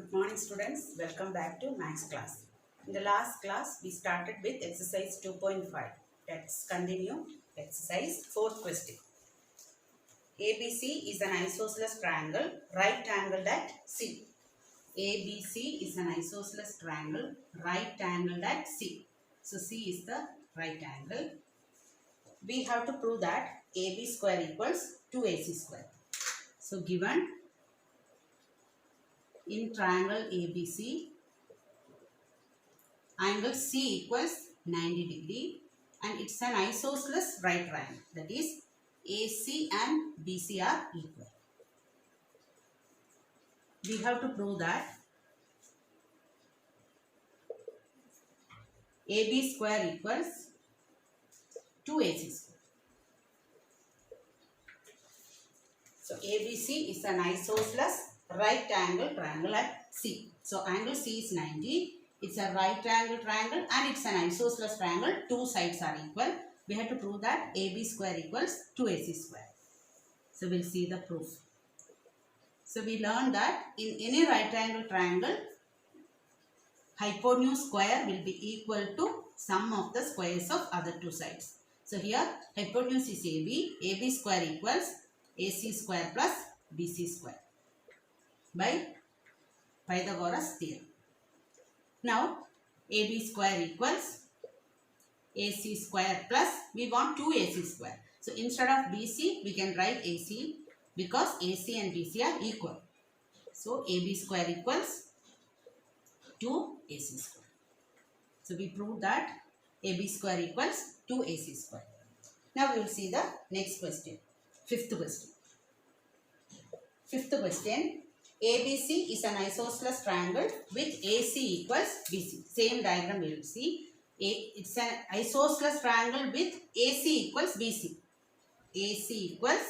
Good morning students, welcome back to Maths class. In the last class we started with exercise 2.5. Let's continue exercise 4th question. ABC is an isosceles triangle right angled at C. ABC is an isosceles triangle right angled at C. So C is the right angle. We have to prove that AB square equals 2AC square. So given in triangle ABC, angle C equals 90 degree and it's an isosceles right triangle, that is AC and BC are equal. We have to prove that AB square equals 2AC square. So ABC is an isosceles right angle triangle at C. So angle C is 90. It's a right angle triangle and it's an isosceles triangle. Two sides are equal. We have to prove that AB square equals 2AC square. So we'll see the proof. So we learned that in any right angle triangle, hypotenuse square will be equal to sum of the squares of other two sides. So here hypotenuse is AB. AB square equals AC square plus BC square by Pythagoras theorem. Now AB square equals AC square plus, we want 2AC square. So instead of BC we can write AC because AC and BC are equal. So AB square equals 2AC square. So we proved that AB square equals 2AC square. Now we will see the next question. Fifth question. Fifth question. ABC is an isosceles triangle with AC equals BC. Same diagram we will see. It's an isosceles triangle with AC equals BC. AC equals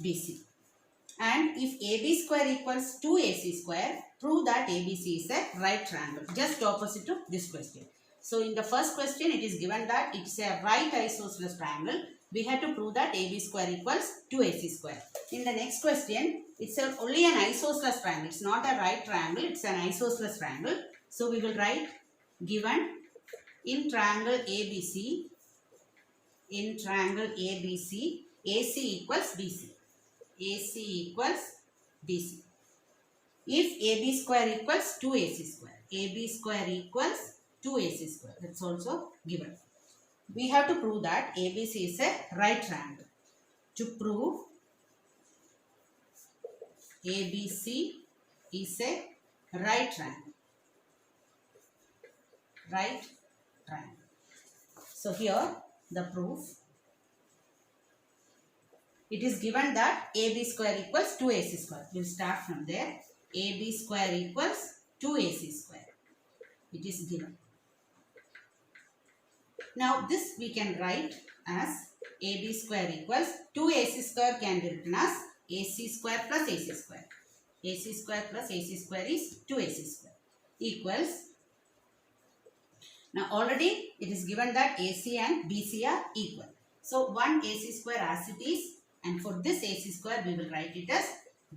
BC. And if AB square equals 2AC square, prove that ABC is a right triangle. Just opposite to this question. So in the first question, it is given that it's a right isosceles triangle. We have to prove that AB square equals 2AC square. In the next question, it's only an isosceles triangle. It's not a right triangle. It's an isosceles triangle. So we will write given in triangle ABC, AC equals BC. AC equals BC. If AB square equals 2AC square, AB square equals 2AC square. That's also given. We have to prove that ABC is a right triangle. To prove ABC is a right triangle. Right triangle. So here the proof. It is given that AB square equals 2AC square. We will start from there. AB square equals 2AC square. It is given. Now this we can write as AB square equals 2AC square can be written as AC square plus AC square. AC square plus AC square is 2AC square equals. Now already it is given that AC and BC are equal. So 1 AC square as it is, and for this AC square we will write it as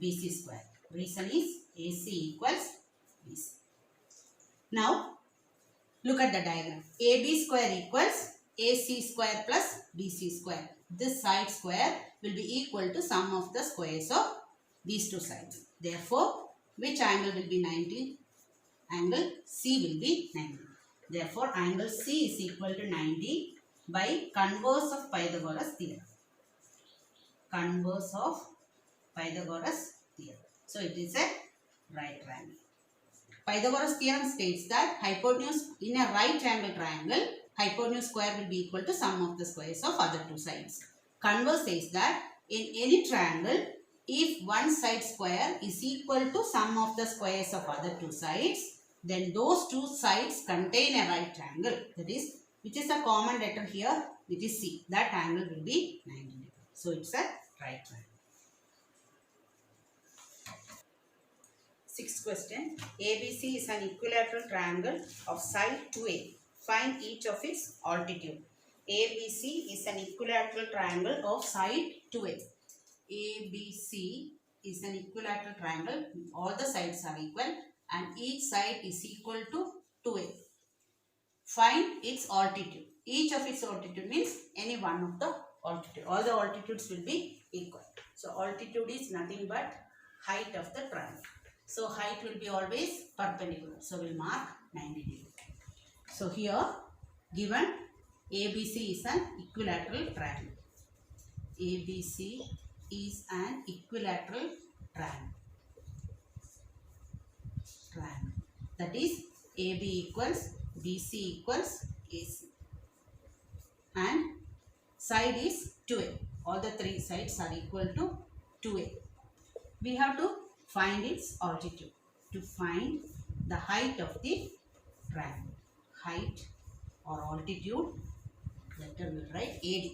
BC square. Reason is AC equals BC. Now look at the diagram. AB square equals AC square plus BC square. This side square will be equal to sum of the squares of these two sides. Therefore, which angle will be 90? Angle C will be 90. Therefore, angle C is equal to 90 by converse of Pythagoras theorem. Converse of Pythagoras theorem. So, it is a right triangle. Pythagoras theorem states that hypotenuse in a right angle triangle, hypotenuse square will be equal to sum of the squares of other two sides. Converse says that in any triangle, if one side square is equal to sum of the squares of other two sides, then those two sides contain a right triangle. That is, which is a common letter here, which is C. That angle will be 90 degrees. So, it's a right triangle. Sixth question. ABC is an equilateral triangle of side 2A. Find each of its altitude. ABC is an equilateral triangle of side 2A. ABC is an equilateral triangle. All the sides are equal and each side is equal to 2a. Find its altitude. Each of its altitude means any one of the altitude. All the altitudes will be equal. So altitude is nothing but height of the triangle. So height will be always perpendicular. So we'll mark 90 degree. So here given ABC is an equilateral triangle. ABC is an equilateral triangle. That is AB equals BC equals AC. And side is 2A. All the three sides are equal to 2A. We have to find its altitude. To find the height of the triangle. Height or altitude, later we will write AD.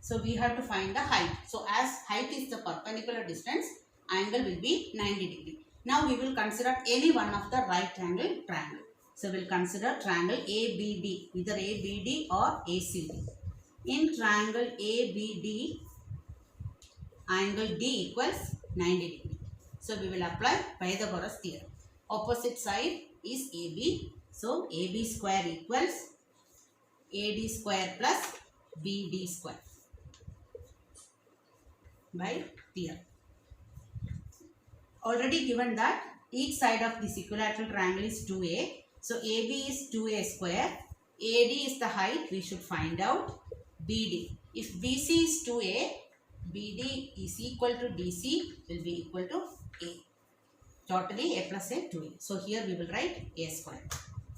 So we have to find the height. So as height is the perpendicular distance, angle will be 90 degree. Now we will consider any one of the right angle triangle. So we will consider triangle ABD, either ABD or ACD. In triangle ABD, angle D equals 90 degree. So we will apply Pythagoras theorem. Opposite side is AB. So AB square equals AD square plus BD square by theorem. Already given that each side of this equilateral triangle is 2A. So AB is 2A square. AD is the height, we should find out. BD. If BC is 2A, BD is equal to DC will be equal to A. Totally A plus A 2A. So here we will write A square.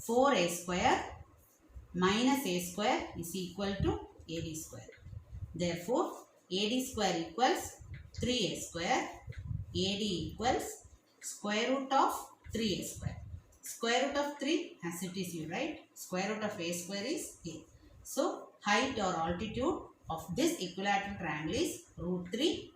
4A square minus A square is equal to AD square. Therefore, AD square equals 3A square. AD equals square root of 3A square. Square root of 3 as it is you write. Square root of A square is A. So, height or altitude of this equilateral triangle is root 3.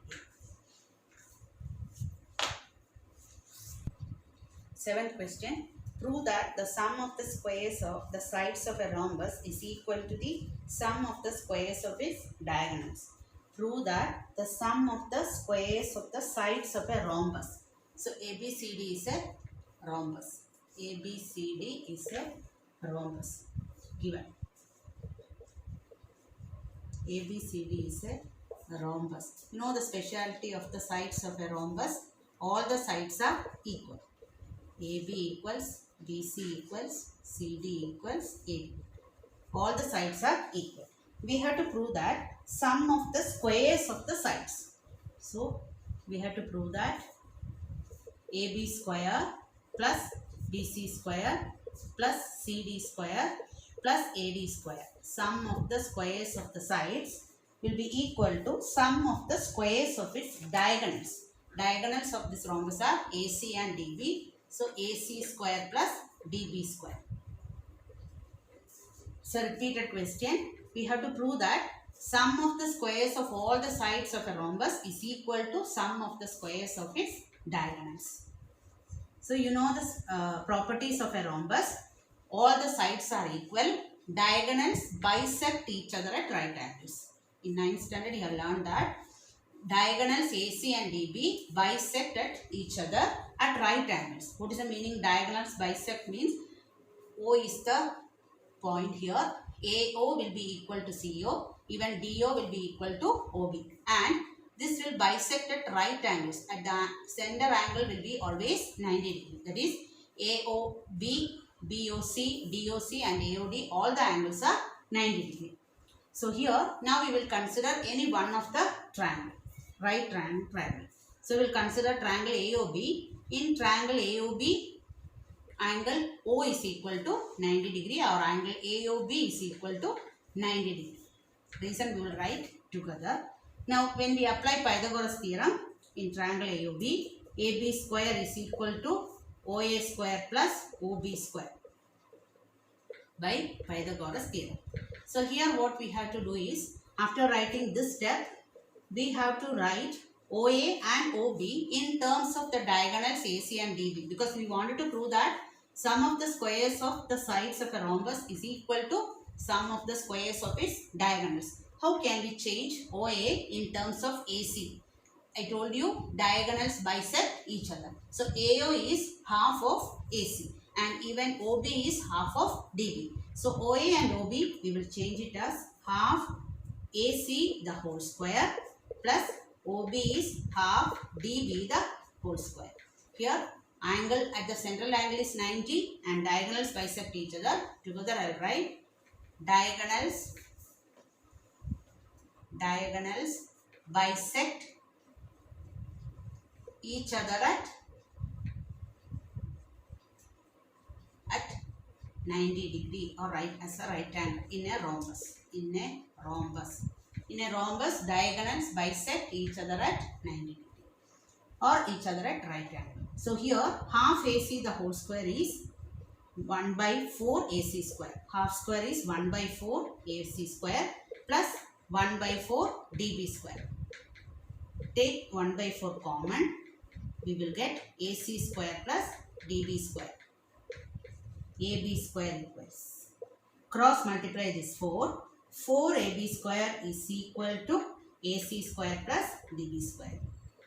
7th question. Prove that the sum of the squares of the sides of a rhombus is equal to the sum of the squares of its diagonals. Prove that the sum of the squares of the sides of a rhombus. So ABCD is a rhombus. ABCD is a rhombus. Given. ABCD is a rhombus. You know the speciality of the sides of a rhombus? All the sides are equal. AB equals, BC equals, CD equals AB. All the sides are equal. We have to prove that sum of the squares of the sides. So, we have to prove that AB square plus BC square plus CD square plus AD square. Sum of the squares of the sides will be equal to sum of the squares of its diagonals. Diagonals of this rhombus are AC and DB. So, AC square plus DB square. So, repeated question. We have to prove that sum of the squares of all the sides of a rhombus is equal to sum of the squares of its diagonals. So, you know the properties of a rhombus. All the sides are equal. Diagonals bisect each other at right angles. In 9th standard, you have learned that diagonals AC and DB bisect at each other at right angles. What is the meaning? Diagonals bisect means O is the point here. AO will be equal to CO. Even DO will be equal to OB. And this will bisect at right angles. At the center angle will be always 90 degree. That is AOB, BOC, DOC and AOD. All the angles are 90 degree. So here now we will consider any one of the triangle. Right triangle. So we will consider triangle AOB. In triangle AOB, angle O is equal to 90 degree or angle AOB is equal to 90 degree. Reason we will write together. Now when we apply Pythagoras theorem in triangle AOB, AB square is equal to OA square plus OB square by Pythagoras theorem. So here what we have to do is, after writing this step, we have to write OA and OB in terms of the diagonals AC and DB, because we wanted to prove that sum of the squares of the sides of a rhombus is equal to sum of the squares of its diagonals. How can we change OA in terms of AC? I told you diagonals bisect each other. So AO is half of AC and even OB is half of DB. So OA and OB we will change it as half AC the whole square plus OB is half DB the whole square. Here angle at the central angle is 90 and diagonals bisect each other. Together I will write diagonals bisect each other at 90 degree or right as a right angle in a rhombus. In a rhombus diagonals bisect each other at 90 degree or each other at right angle. So here half AC the whole square is 1 by 4 AC square. Half square is 1 by 4 AC square plus 1 by 4 DB square. Take 1 by 4 common. We will get AC square plus DB square. AB square equals. Cross multiply this 4. 4 AB square is equal to AC square plus DB square.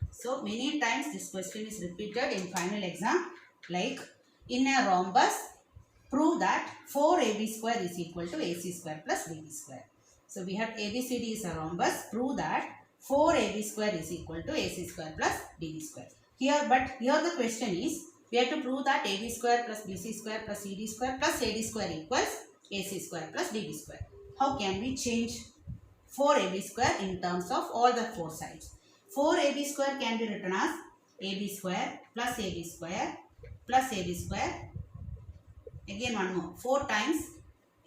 So many times this question is repeated in final exam, like in a rhombus prove that 4 AB square is equal to AC square plus DB square. So we have ABCD is a rhombus, prove that 4 AB square is equal to AC square plus DB square. Here the question is, we have to prove that AB square plus BC square plus CD square plus AD square equals AC square plus DB square. How can we change 4AB square in terms of all the four sides? 4AB square can be written as AB square plus AB square plus AB square. Again one more, 4 times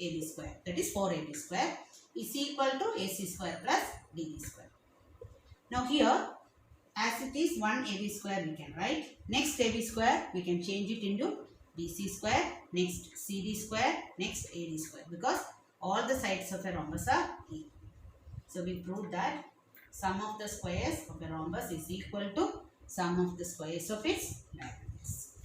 AB square, that is 4AB square is equal to AC square plus DB square. Now here as it is 1 AB square we can write. Next AB square we can change it into BC square, next CD square, next AD square, because all the sides of a rhombus are equal. So we proved that sum of the squares of a rhombus is equal to sum of the squares of its diagonals.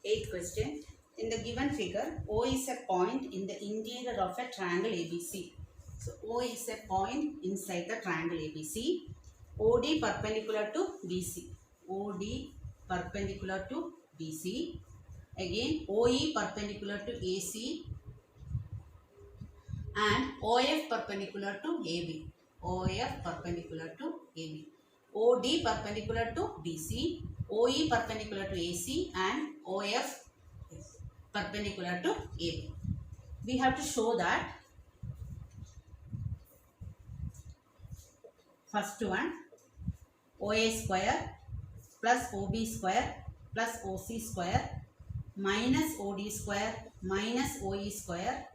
8th question. In the given figure, O is a point in the interior of a triangle ABC. So O is a point inside the triangle ABC. OD perpendicular to BC. OD perpendicular to BC. Again OE perpendicular to AC. And OF perpendicular to AB. OF perpendicular to AB. OD perpendicular to BC. OE perpendicular to AC. And OF perpendicular to AB. We have to show that first one, OA square plus OB square plus OC square minus OD square minus OE square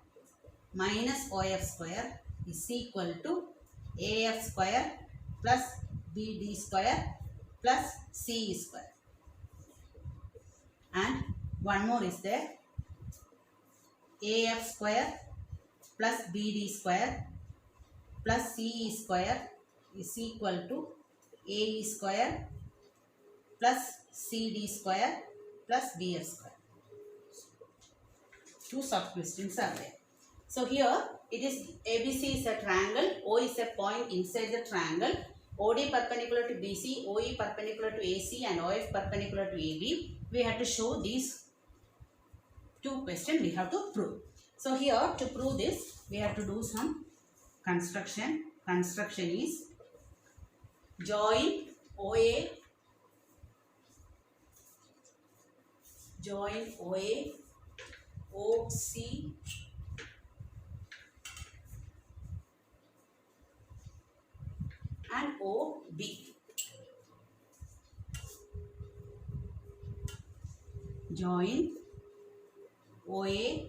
minus OF square is equal to AF square plus BD square plus CE square. And one more is there, AF square plus BD square plus CE square is equal to AE square plus CD square plus BF square. Two sub questions are there. So here it is ABC is a triangle, O is a point inside the triangle, OD perpendicular to BC, OE perpendicular to AC and OF perpendicular to AB. We have to show these two questions we have to prove. So here to prove this we have to do some construction. Construction is join OA, OC and OB. Join OA,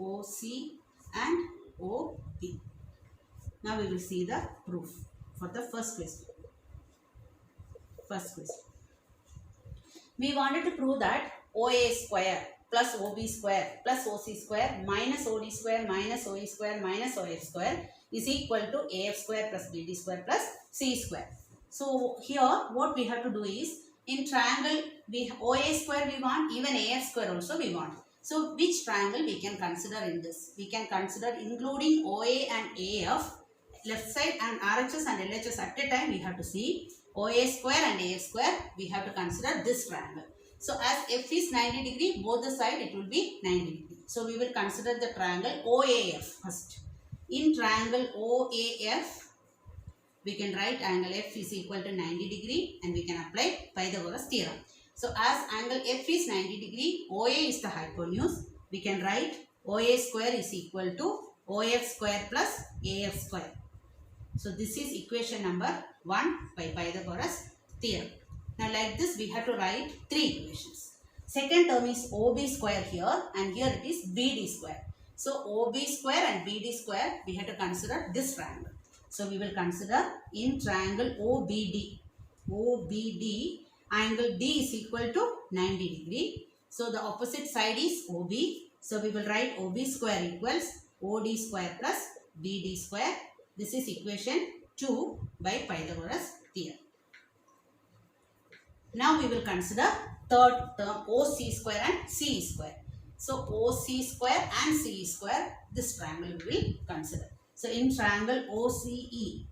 OC and OB. Now we will see the proof for the first question. We wanted to prove that OA square plus OB square plus OC square minus OD square minus OE square minus OF square is equal to AF square plus BD square plus C square. So here what we have to do is, in triangle OA square we want, even AF square also we want. So which triangle we can consider in this? We can consider including OA and AF left side and RHS and LHS at a time we have to see. OA square and AF square we have to consider this triangle. So as F is 90 degree, both the side it will be 90 degree. So we will consider the triangle OAF first. In triangle OAF, we can write angle F is equal to 90 degree and we can apply Pythagoras theorem. So as angle F is 90 degree, OA is the hypotenuse. We can write OA square is equal to OF square plus AF square. So this is equation number 1 by Pythagoras theorem. Now like this we have to write 3 equations. Second term is OB square here and here it is BD square. So OB square and BD square we have to consider this triangle. So we will consider in triangle OBD. OBD angle D is equal to 90 degree. So the opposite side is OB. So we will write OB square equals OD square plus BD square. This is equation 2 by Pythagoras theorem. Now we will consider third term OC square and CE square. So OC square and CE square, this triangle we will consider. So in triangle OCE,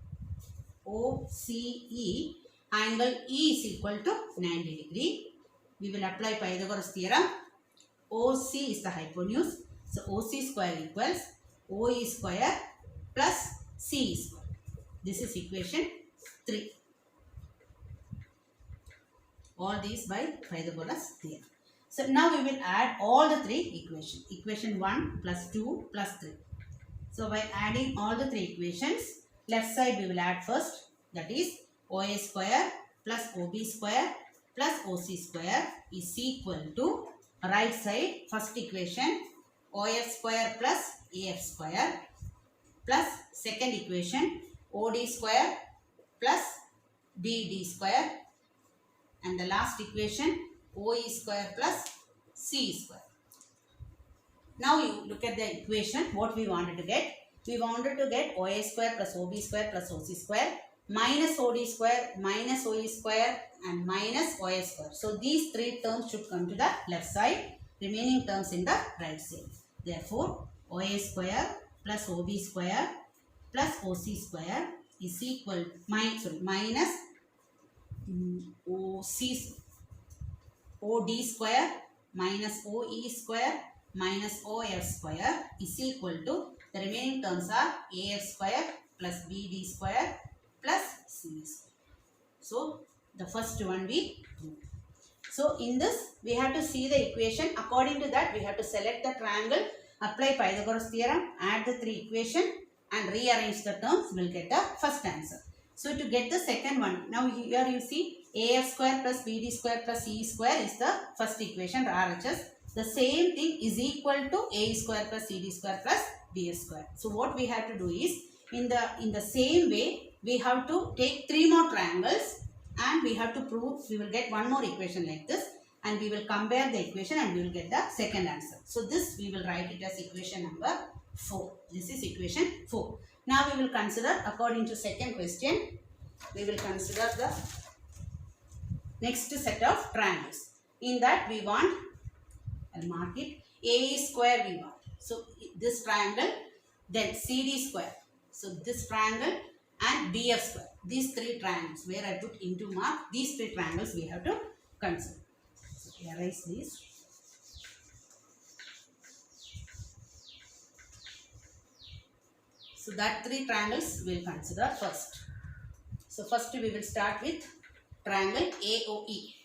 angle E is equal to 90 degree. We will apply Pythagoras theorem. OC is the hypotenuse. So OC square equals OE square plus CE square. This is equation 3. All these by Pythagoras theorem. So now we will add all the 3 equations. Equation 1 plus 2 plus 3. So by adding all the 3 equations, left side we will add first, that is OA square plus OB square plus OC square is equal to right side first equation OF square plus AF square plus second equation OD square plus BD square and the last equation OE square plus CE square. Now you look at the equation, what we wanted to get. We wanted to get OA square plus OB square plus OC square minus OD square minus OE square and minus OA square. So these 3 terms should come to the left side, remaining terms in the right side. Therefore, OA square plus OB square plus OC square is equal minus OD square minus OE square minus OF square is equal to, the remaining terms are AF square plus BD square plus CE square. So the first one we proved. So in this we have to see the equation. According to that we have to select the triangle, apply Pythagoras theorem, add the 3 equations and rearrange the terms. We will get the first answer. So to get the second one, now here you see AF square plus BD square plus CE square is the first equation, RHS. The same thing is equal to A square plus CD square plus BS square. So what we have to do is, in the same way, we have to take 3 more triangles and we have to prove, we will get one more equation like this and we will compare the equation and we will get the second answer. So this we will write it as equation number 4. This is equation 4. Now we will consider, according to second question, we will consider the next set of triangles. In that we want, I'll mark it, AE square we want. So this triangle, then CD square. So this triangle and BF square. These 3 triangles where I put into mark, these 3 triangles we have to consider. So erase this. So that 3 triangles we will consider first. So first we will start with triangle AOE.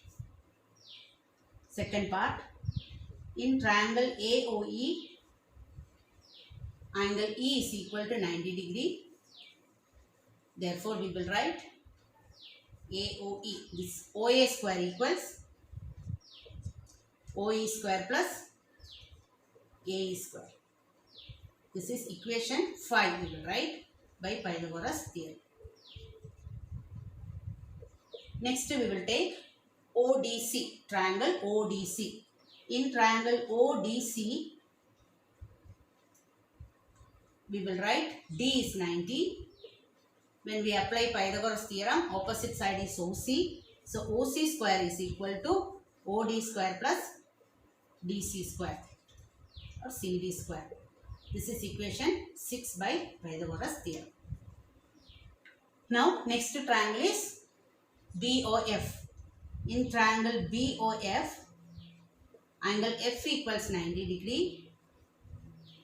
Second part, in triangle AOE, angle E is equal to 90 degree. Therefore, we will write AOE. This OA square equals OE square plus AE square. This is equation 5 we will write by Pythagoras theorem. Next we will take ODC, triangle ODC. In triangle ODC, we will write D is 90. When we apply Pythagoras theorem, opposite side is OC. So OC square is equal to OD square plus DC square or CD square. This is equation 6 by Pythagoras theorem. Now next triangle is BOF. In triangle BOF, angle F equals 90 degree.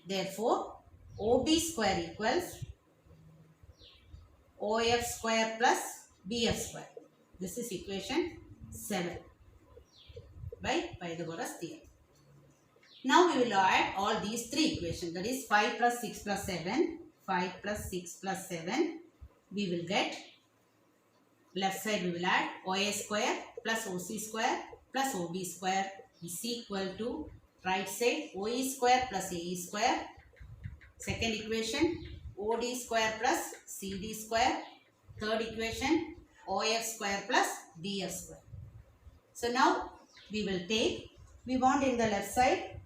Therefore, OB square equals OF square plus BF square. This is equation 7 by Pythagoras theorem. Now we will add all these three equations, that is 5 plus 6 plus 7. 5 plus 6 plus 7. We will get, left side we will add OA square plus OC square plus OB square is equal to right side OE square plus AE square. Second equation OD square plus CD square. Third equation OF square plus BF square. So now we will take, we want in the left side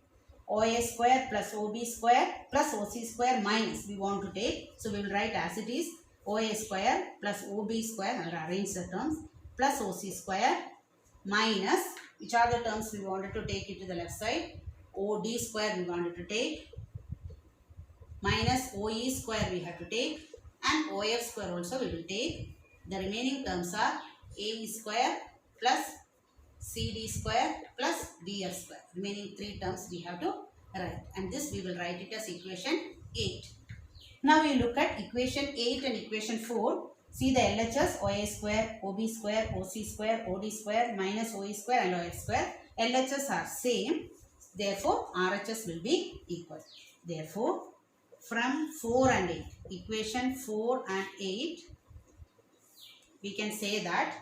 OA square plus OB square plus OC square minus we want to take. So we will write as it is OA square plus OB square, I will arrange the terms, plus OC square minus, which are the terms we wanted to take it to the left side, OD square we wanted to take, minus OE square we have to take, and OF square also we will take. The remaining terms are AE square plus CD square plus BF square. Remaining three terms we have to write, and this we will write it as equation 8. Now we look at equation 8 and equation 4. See the LHS, OA square, OB square, OC square, OD square, minus OE square and OF square. LHS are same. Therefore, RHS will be equal. Therefore, from 4 and 8, equation 4 and 8, we can say that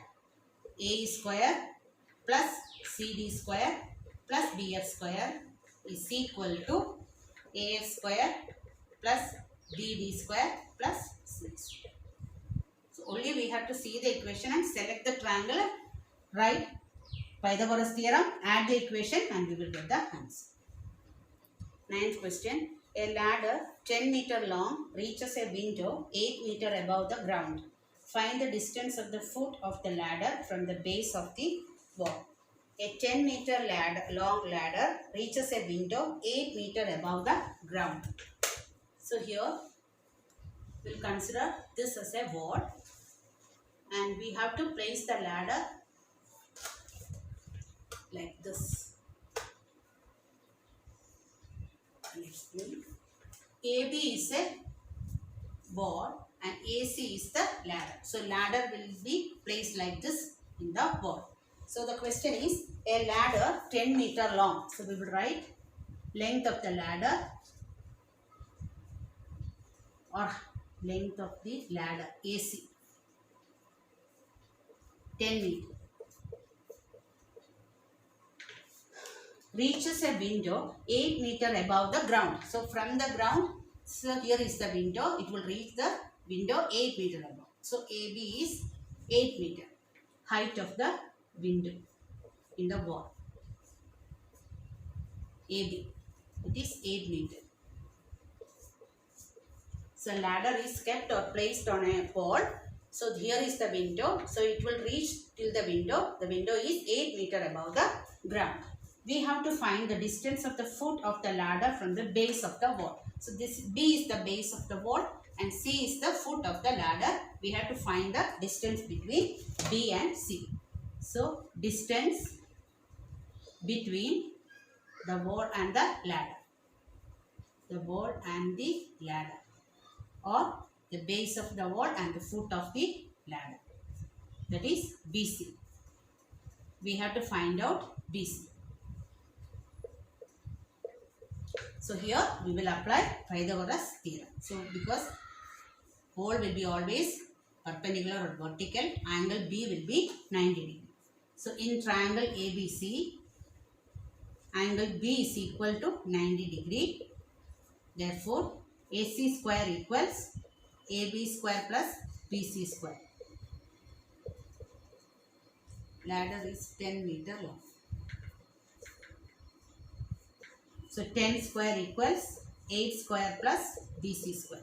AE square plus CD square plus BF square is equal to AF square plus BD square plus 6. So only we have to see the equation and select the triangle, write Pythagoras theorem, add the equation, and we will get the answer. 9th question. A ladder 10 meter long reaches a window 8 meter above the ground. Find the distance of the foot of the ladder from the base of the wall. A 10 meter long ladder reaches a window 8 meter above the ground. So here we will consider this as a wall, and we have to place the ladder like this. AB is a wall and AC is the ladder. So ladder will be placed like this in the wall. So the question is a ladder 10 meter long. So we will write length of the ladder or length of the ladder AC 10 meter. Reaches a window 8 meter above the ground. So from the ground, so here is the window, it will reach the window 8 meter above. So AB is 8 meter, height of the window in the wall. AB, it is 8 meter. So ladder is kept or placed on a pole. So here is the window. So it will reach till the window. The window is 8 meter above the ground. We have to find the distance of the foot of the ladder from the base of the wall. So this B is the base of the wall and C is the foot of the ladder. We have to find the distance between B and C. So distance between the wall and the ladder. The wall and the ladder, or the base of the wall and the foot of the ladder. That is BC. We have to find out BC. So here we will apply Pythagoras theorem. So because pole will be always perpendicular or vertical, angle B will be 90 degree. So in triangle ABC, angle B is equal to 90 degree. Therefore, AC square equals AB square plus BC square. Ladder is 10 meter long. So 10 square equals 8 square plus BC square.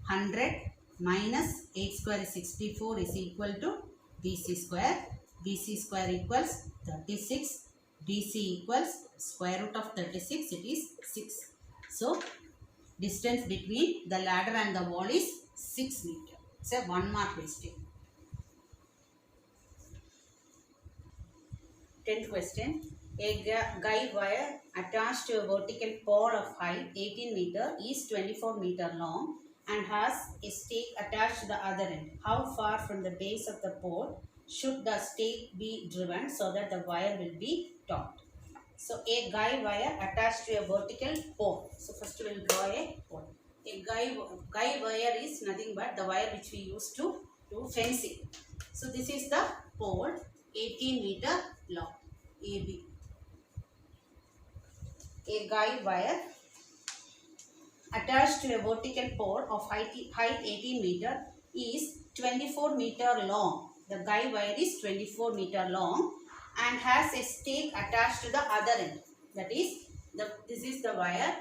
100 minus 8 square is 64 is equal to BC square. BC square equals 36. BC equals square root of 36, it is 6. So distance between the ladder and the wall is 6 meter. It's a 1 mark question. 10th question. A guide wire attached to a vertical pole of height 18 meter is 24 meter long and has a stake attached to the other end. How far from the base of the pole should the stake be driven so that the wire will be taut? So a guide wire attached to a vertical pole. So first we will draw a pole. A guide wire is nothing but the wire which we use to do fencing. So this is the pole 18 meter long, AB. A guide wire attached to a vertical pole of height 18 meter is 24 meter long. The guide wire is 24 meter long and has a stake attached to the other end. That is, this is the wire.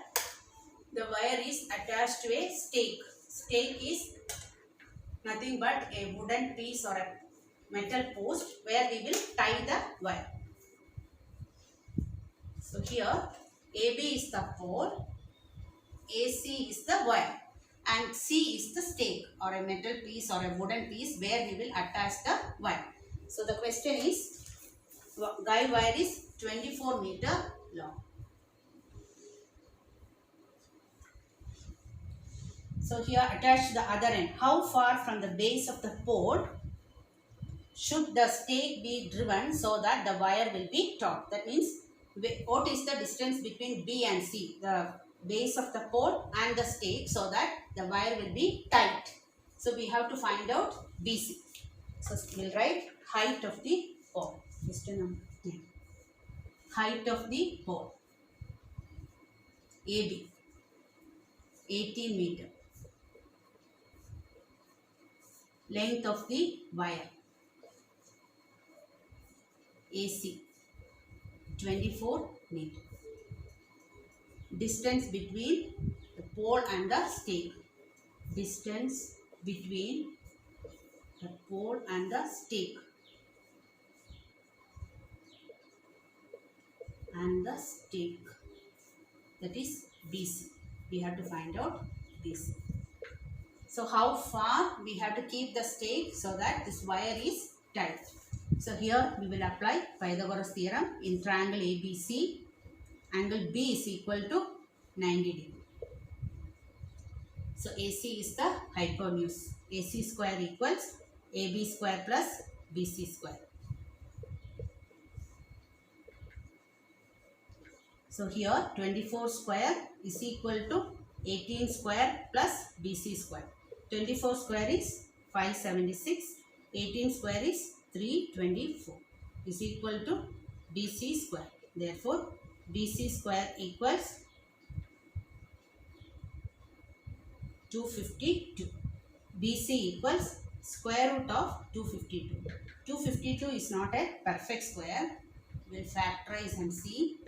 The wire is attached to a stake. Stake is nothing but a wooden piece or a metal post where we will tie the wire. So here AB is the pole, AC is the wire and C is the stake or a metal piece or a wooden piece where we will attach the wire. So the question is, guide wire is 24 meter long. So here attached to the other end, how far from the base of the pole should the stake be driven so that the wire will be taut? That means what is the distance between B and C, the base of the pole and the stake, so that the wire will be tight. So we have to find out BC. So we'll write height of the pole. Question number 10. Height of the pole AB 18 meter. Length of the wire AC 24 meter. Distance between the pole and the stake. Distance between the pole and the stake. And the stake. That is BC. We have to find out BC. So how far we have to keep the stake so that this wire is tight. So here we will apply Pythagoras theorem in triangle ABC. Angle B is equal to 90 degree. So AC is the hypotenuse. AC square equals AB square plus BC square. So here 24 square is equal to 18 square plus BC square. 24 square is 576. 18 square is 324 is equal to BC square. Therefore, BC square equals 252. BC equals square root of 252. 252 is not a perfect square. We will factorize and see.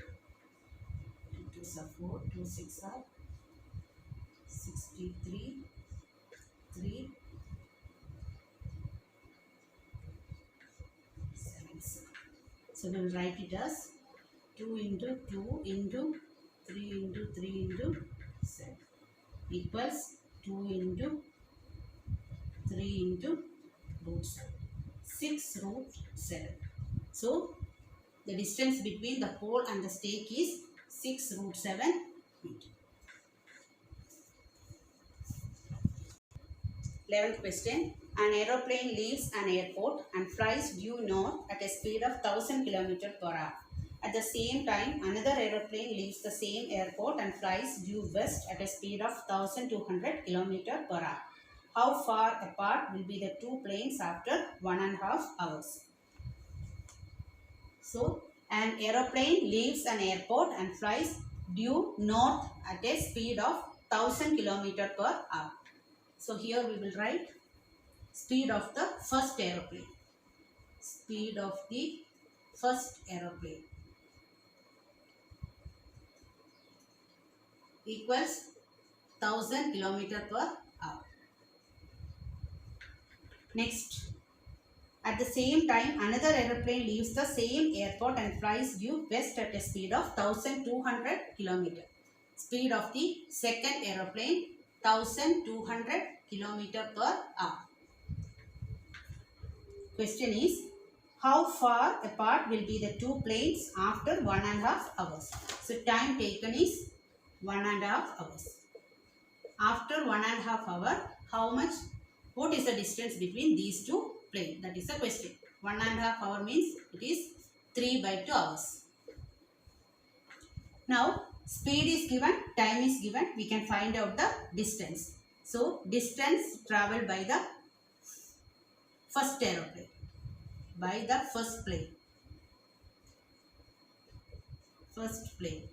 2 2s are 4, 2 6 are 63, 3 7 7. So we will write it as 2 into 2 into 3 into 3 into 7 equals 2 into 3 into root 7. 6 root 7. So the distance between the pole and the stake is 6 root 7 meter. 11th question. An aeroplane leaves an airport and flies due north at a speed of 1000 km per hour. At the same time, another aeroplane leaves the same airport and flies due west at a speed of 1200 km per hour. How far apart will be the two planes after 1.5 hours? So, an aeroplane leaves an airport and flies due north at a speed of 1000 km per hour. So, here we will write speed of the first aeroplane. Speed of the first aeroplane equals 1000 km per hour. Next, at the same time, another aeroplane leaves the same airport and flies due west at a speed of 1200 km. Speed of the second aeroplane 1200 km per hour. Question is, how far apart will be the two planes after 1.5 hours? So time taken is 1.5 hours. After 1.5 hour, how much? What is the distance between these two planes? That is the question. 1.5 hour means it is 3/2 hours. Now, speed is given, time is given. We can find out the distance. So, distance traveled by the first aeroplane, by the first plane. First plane.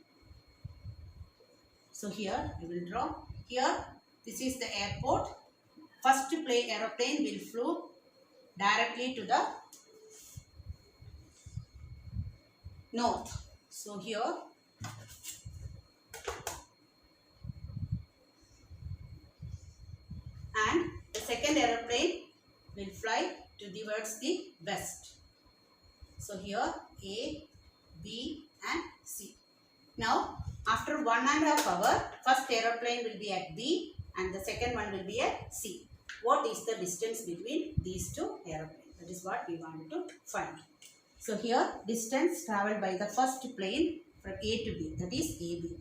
So, here I will draw. Here, this is the airport. First plane aeroplane will flew directly to the north. So, here and the second aeroplane will fly towards the west. So here A, B and C. Now after 1.5 hour, first aeroplane will be at B and the second one will be at C. What is the distance between these two aeroplanes? That is what we wanted to find. So here distance travelled by the first plane from A to B, that is AB.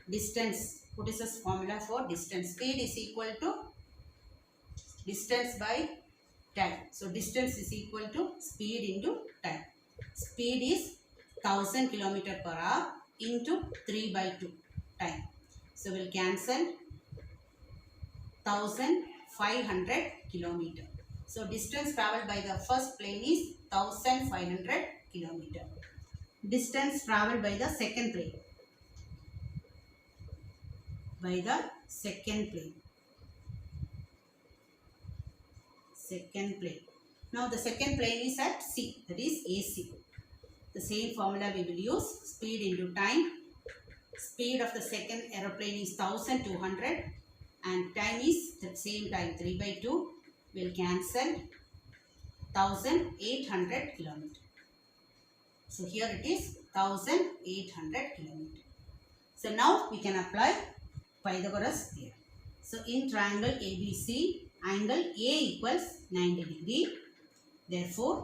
Distance, what is the formula for distance? Speed is equal to distance by time. So distance is equal to speed into time. Speed is 1000 km/h into 3/2 time. So we'll cancel 1500 km. So distance travelled by the first plane is 1500 km. Distance travelled by the second plane. By the second plane. Second plane. Now the second plane is at C, that is AC. The same formula we will use, speed into time. Speed of the second aeroplane is 1200 and time is the same time 3/2. We'll cancel 1800 km. So here it is 1800 km. So now we can apply Pythagoras theorem. So in triangle ABC, angle A equals 90 degree. Therefore,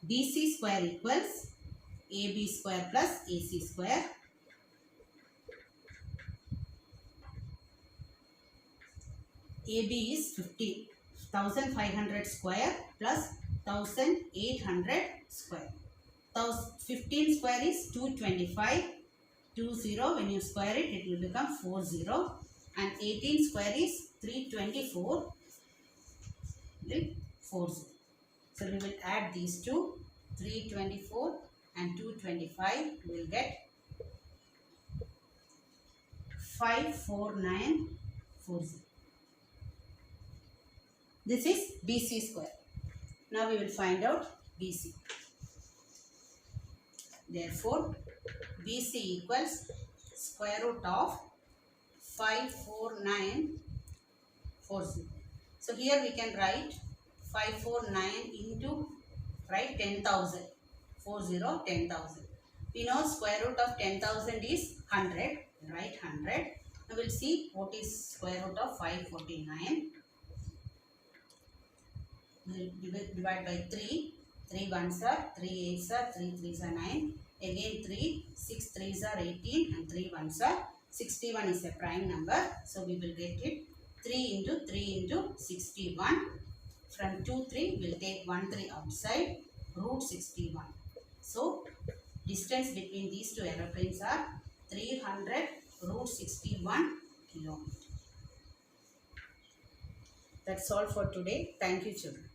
BC square equals AB square plus AC square. AB is 1500 square plus 1800 square. 15 square is 225. 20 when you square it, it will become 40. And 18 square is 324. 40. So we will add these two, 324 and 225, we will get 54940. This is BC square. Now we will find out BC. Therefore, BC equals square root of 54940. So here we can write 549 into, write 10,000. 40, 10,000. We know square root of 10,000 is 100. Write 100. Now we'll see what is square root of 549. We'll divide by 3. 3 ones are, 3 8s are, 3 3s are 9. Again 3, 6 3s are 18 and 3 ones are 61 is a prime number. So we will get it 3 into 61. From 2 3 we'll take 1 3 outside, root 61. So distance between these two aeroplanes are 300 root 61 km. That's all for today. Thank you, children.